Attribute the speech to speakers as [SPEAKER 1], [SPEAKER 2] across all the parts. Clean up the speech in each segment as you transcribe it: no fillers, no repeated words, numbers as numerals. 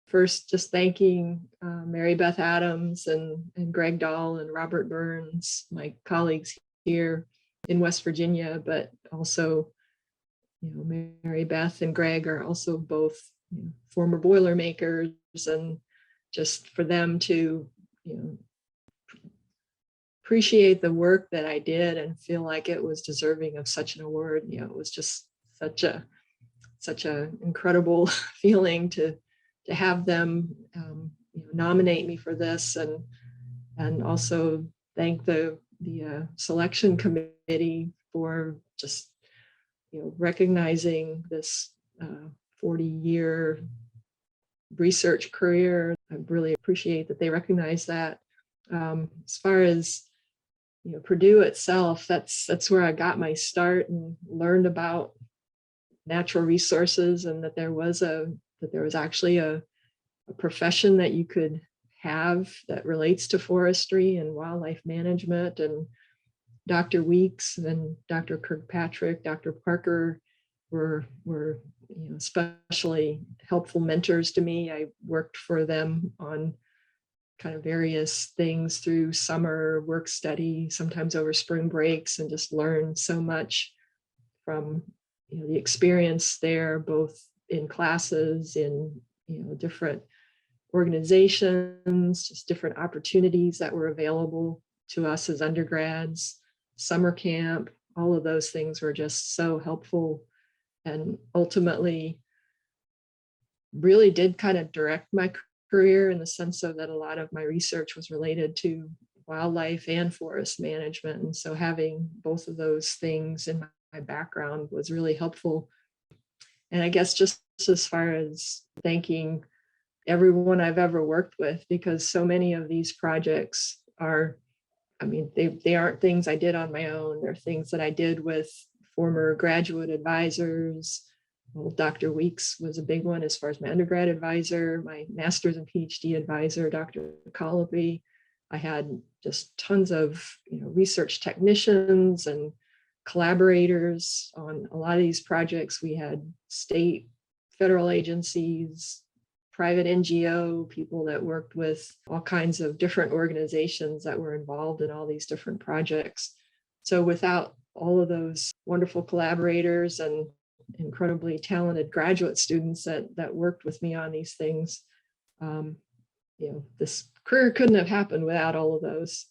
[SPEAKER 1] first just thanking Mary Beth Adams and Greg Dahl and Robert Burns, my colleagues here in West Virginia, but also, Mary Beth and Greg are also both former Boilermakers, and just for them to, appreciate the work that I did and feel like it was deserving of such an award. It was just such a incredible feeling to have them nominate me for this, and also thank the selection committee for just recognizing this 40-year research career. I really appreciate that they recognize that. As far as Purdue itself, that's where I got my start and learned about natural resources, and that there was actually a profession that you could have that relates to forestry and wildlife management. And Dr. Weeks and Dr. Kirkpatrick, Dr. Parker were especially helpful mentors to me. I worked for them on kind of various things through summer work study, sometimes over spring breaks, and just learned so much from the experience there, both in classes, in different organizations, just different opportunities that were available to us as undergrads, summer camp. All of those things were just so helpful, and ultimately really did kind of direct my career, in the sense of that a lot of my research was related to wildlife and forest management. And so having both of those things in my background was really helpful. And I guess just as far as thanking everyone I've ever worked with, because so many of these projects are, they aren't things I did on my own. They're things that I did with former graduate advisors. Well, Dr. Weeks was a big one as far as my undergrad advisor, my master's and PhD advisor, Dr. Colopy. I had just tons of research technicians and collaborators on a lot of these projects. We had state, federal agencies, private NGO people that worked with all kinds of different organizations that were involved in all these different projects. So without all of those wonderful collaborators and incredibly talented graduate students that worked with me on these things, this career couldn't have happened without all of those.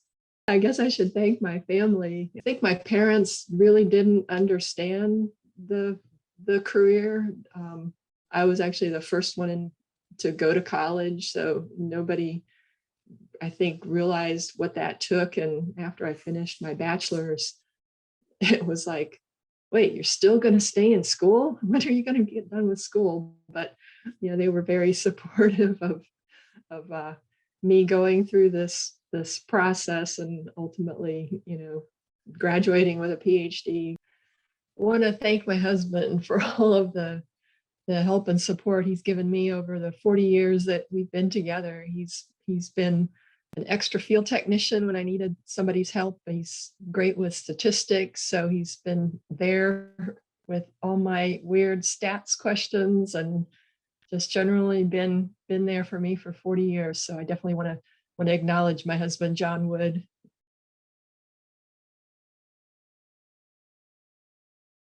[SPEAKER 1] I guess I should thank my family. I think my parents really didn't understand the career. I was actually the first one to go to college, so nobody, I think, realized what that took. And after I finished my bachelor's, it was like, wait, you're still going to stay in school? When are you going to get done with school? But they were very supportive of me going through this process, and ultimately graduating with a PhD. I want to thank my husband for all of the help and support he's given me over the 40 years that we've been together. He's been an extra field technician when I needed somebody's help. He's great with statistics, so he's been there with all my weird stats questions, and just generally been there for me for 40 years. So I definitely want to acknowledge my husband, John Wood,